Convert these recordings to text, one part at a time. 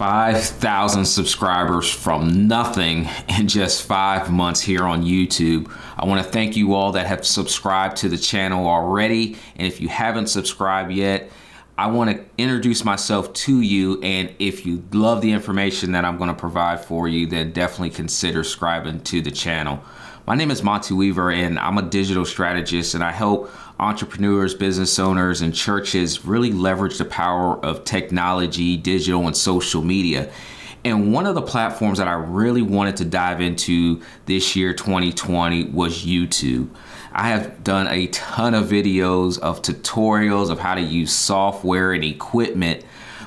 5,000 subscribers from nothing in just 5 months here on YouTube. I want to thank you all that have subscribed to the channel already. And if you haven't subscribed yet, I want to introduce myself to you. And if you love the information that I'm going to provide for you, then definitely consider subscribing to the channel. My name is Monty Weaver, and I'm a digital strategist, and I help entrepreneurs, business owners, and churches really leverage the power of technology, digital, and social media. And one of the platforms that I really wanted to dive into this year, 2020, was YouTube. I have done a ton of videos of tutorials of how to use software and equipment,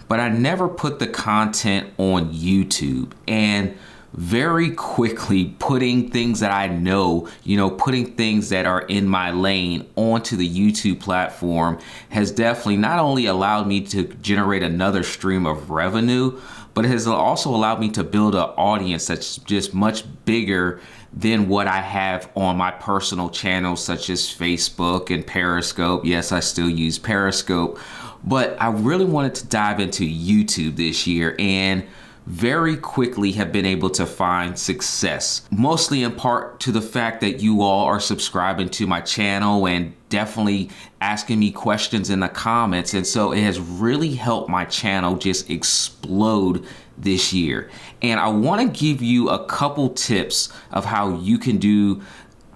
but I never put the content on YouTube. And very quickly putting things that I know, putting things that are in my lane onto the YouTube platform has definitely not only allowed me to generate another stream of revenue, but it has also allowed me to build an audience that's just much bigger than what I have on my personal channels such as Facebook and Periscope. Yes, I still use Periscope, but I really wanted to dive into YouTube this year and very quickly have been able to find success, mostly in part to the fact that you all are subscribing to my channel and definitely asking me questions in the comments. And so it has really helped my channel just explode this year. And I want to give you a couple tips of how you can do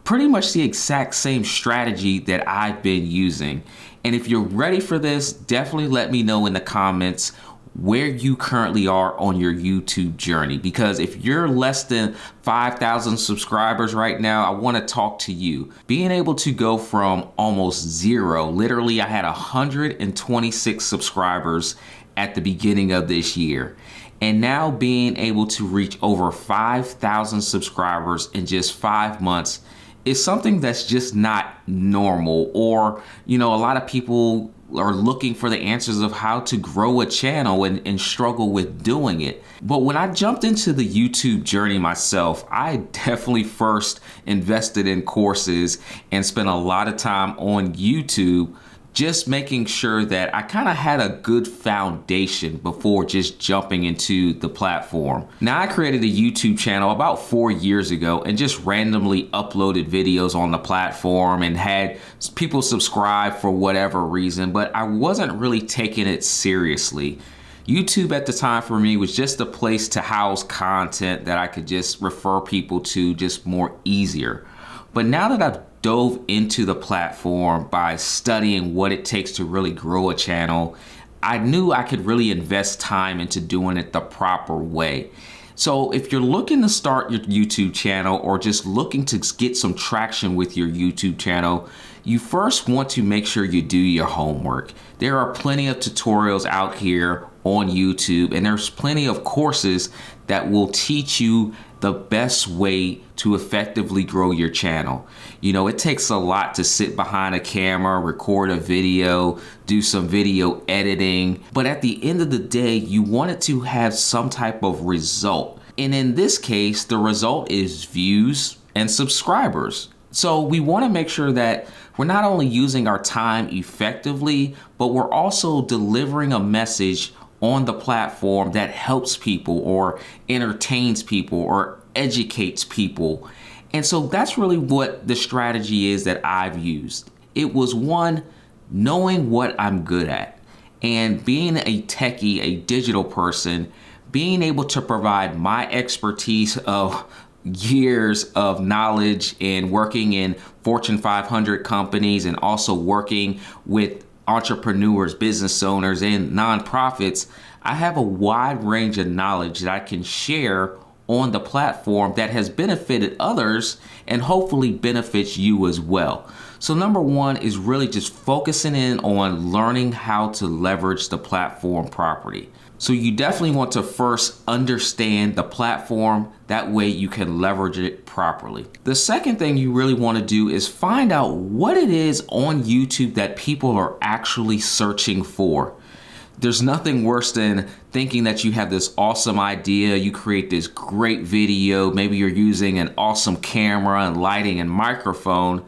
pretty much the exact same strategy that I've been using. And if you're ready for this, definitely let me know in the comments where you currently are on your YouTube journey. Because if you're less than 5,000 subscribers right now, I want to talk to you. Being able to go from almost zero, literally I had 126 subscribers at the beginning of this year, and now being able to reach over 5,000 subscribers in just 5 months is something that's just not normal. Or, a lot of people are looking for the answers of how to grow a channel and struggle with doing it. But when I jumped into the YouTube journey myself, I definitely first invested in courses and spent a lot of time on YouTube, just making sure that I kind of had a good foundation before just jumping into the platform. Now, I created a YouTube channel about 4 years ago and just randomly uploaded videos on the platform and had people subscribe for whatever reason, but I wasn't really taking it seriously. YouTube at the time for me was just a place to house content that I could just refer people to just more easier. But now that I've dove into the platform by studying what it takes to really grow a channel, I knew I could really invest time into doing it the proper way. So if you're looking to start your YouTube channel or just looking to get some traction with your YouTube channel, you first want to make sure you do your homework. There are plenty of tutorials out here on YouTube, and there's plenty of courses that will teach you the best way to effectively grow your channel. It takes a lot to sit behind a camera, record a video, do some video editing, but at the end of the day, you want it to have some type of result. And in this case, the result is views and subscribers. So we want to make sure that we're not only using our time effectively, but we're also delivering a message on the platform that helps people or entertains people or educates people. And so that's really what the strategy is that I've used. It was one, knowing what I'm good at, and being a techie, a digital person, being able to provide my expertise of years of knowledge in working in Fortune 500 companies and also working with entrepreneurs, business owners, and nonprofits. I have a wide range of knowledge that I can share on the platform that has benefited others and hopefully benefits you as well. So number one is really just focusing in on learning how to leverage the platform properly. So you definitely want to first understand the platform. That way you can leverage it properly. The second thing you really want to do is find out what it is on YouTube that people are actually searching for. There's nothing worse than thinking that you have this awesome idea, you create this great video, maybe you're using an awesome camera and lighting and microphone,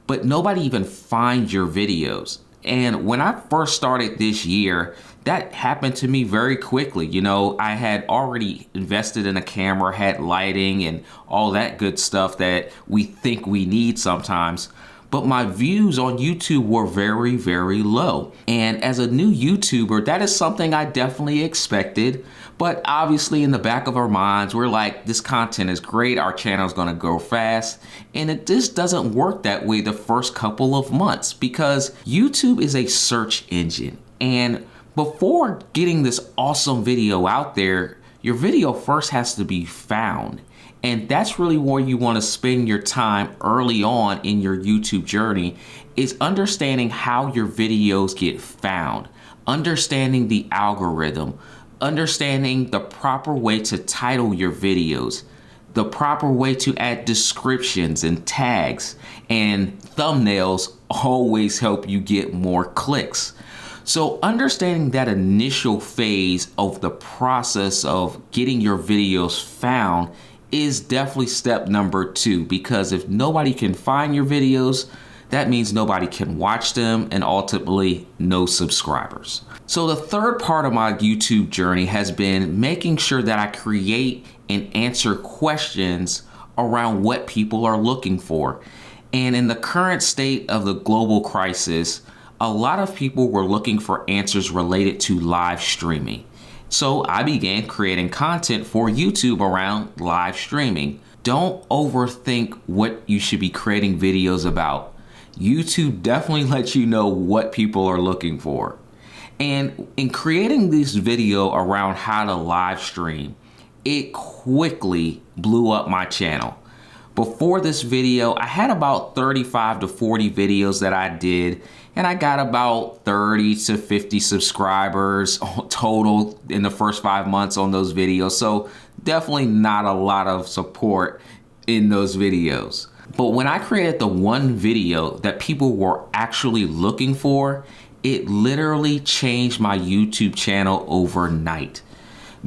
but nobody even finds your videos. And when I first started this year, that happened to me very quickly. You know, I had already invested in a camera, had lighting and all that good stuff that we think we need sometimes. But my views on YouTube were very, very low. And as a new YouTuber, that is something I definitely expected. But obviously in the back of our minds, we're like, this content is great, our channel is gonna grow fast. And it just doesn't work that way the first couple of months because YouTube is a search engine. And before getting this awesome video out there, your video first has to be found. And that's really where you want to spend your time early on in your YouTube journey, is understanding how your videos get found, understanding the algorithm, understanding the proper way to title your videos, the proper way to add descriptions and tags, and thumbnails always help you get more clicks. So understanding that initial phase of the process of getting your videos found is definitely step number 2, because if nobody can find your videos, that means nobody can watch them and ultimately no subscribers. So the third part of my YouTube journey has been making sure that I create and answer questions around what people are looking for. And in the current state of the global crisis, a lot of people were looking for answers related to live streaming. So I began creating content for YouTube around live streaming. Don't overthink what you should be creating videos about. YouTube definitely lets you know what people are looking for. And in creating this video around how to live stream, it quickly blew up my channel. Before this video, I had about 35 to 40 videos that I did, and I got about 30 to 50 subscribers total in the first 5 months on those videos. So definitely not a lot of support in those videos. But when I created the one video that people were actually looking for, it literally changed my YouTube channel overnight.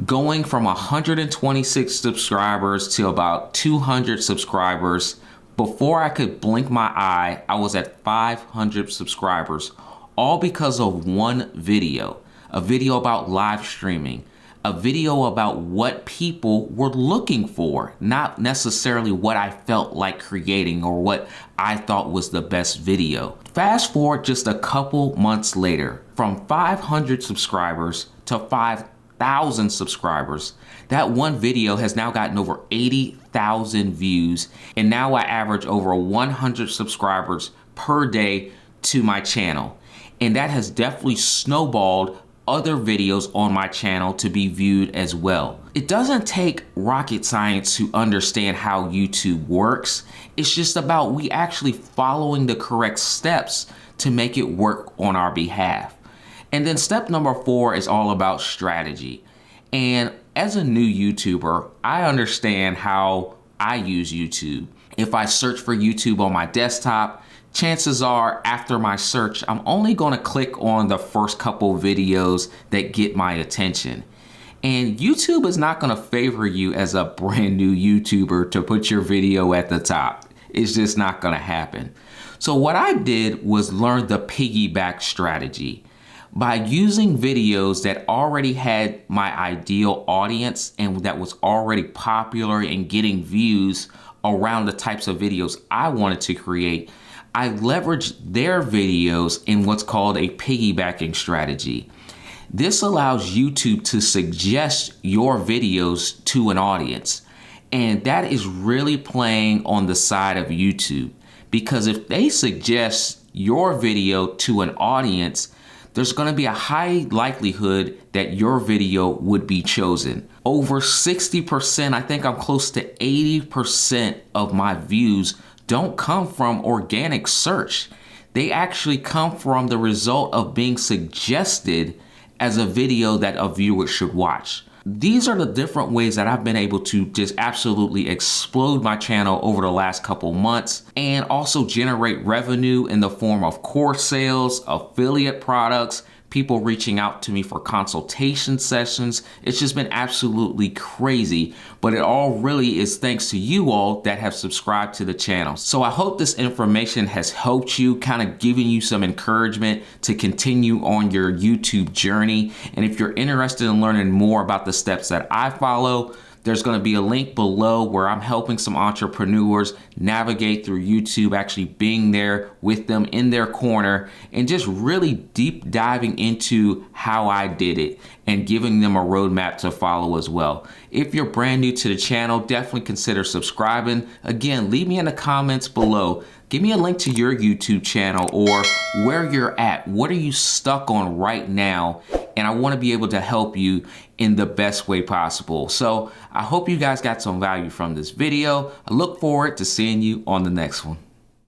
Going from 126 subscribers to about 200 subscribers, before I could blink my eye, I was at 500 subscribers, all because of one video, a video about live streaming, a video about what people were looking for, not necessarily what I felt like creating or what I thought was the best video. Fast forward just a couple months later, from 500 subscribers to 5,000 subscribers, that one video has now gotten over 80,000 views, and now I average over 100 subscribers per day to my channel. And that has definitely snowballed other videos on my channel to be viewed as well. It doesn't take rocket science to understand how YouTube works. It's just about we actually following the correct steps to make it work on our behalf. And then step number 4 is all about strategy. And as a new YouTuber, I understand how I use YouTube. If I search for YouTube on my desktop, chances are after my search, I'm only gonna click on the first couple videos that get my attention. And YouTube is not gonna favor you as a brand new YouTuber to put your video at the top. It's just not gonna happen. So what I did was learn the piggyback strategy. By using videos that already had my ideal audience and that was already popular and getting views around the types of videos I wanted to create, I leveraged their videos in what's called a piggybacking strategy. This allows YouTube to suggest your videos to an audience. And that is really playing on the side of YouTube, because if they suggest your video to an audience, there's going to be a high likelihood that your video would be chosen. Over 60%, I think I'm close to 80% of my views don't come from organic search. They actually come from the result of being suggested as a video that a viewer should watch. These are the different ways that I've been able to just absolutely explode my channel over the last couple months, and also generate revenue in the form of course sales, affiliate products, people reaching out to me for consultation sessions. It's just been absolutely crazy, but it all really is thanks to you all that have subscribed to the channel. So I hope this information has helped you, kind of giving you some encouragement to continue on your YouTube journey. And if you're interested in learning more about the steps that I follow, there's going to be a link below where I'm helping some entrepreneurs navigate through YouTube, actually being there with them in their corner and just really deep diving into how I did it and giving them a roadmap to follow as well. If you're brand new to the channel, definitely consider subscribing. Again, leave me in the comments below. Give me a link to your YouTube channel or where you're at. What are you stuck on right now? And I want to be able to help you in the best way possible. So I hope you guys got some value from this video. I look forward to seeing you on the next one.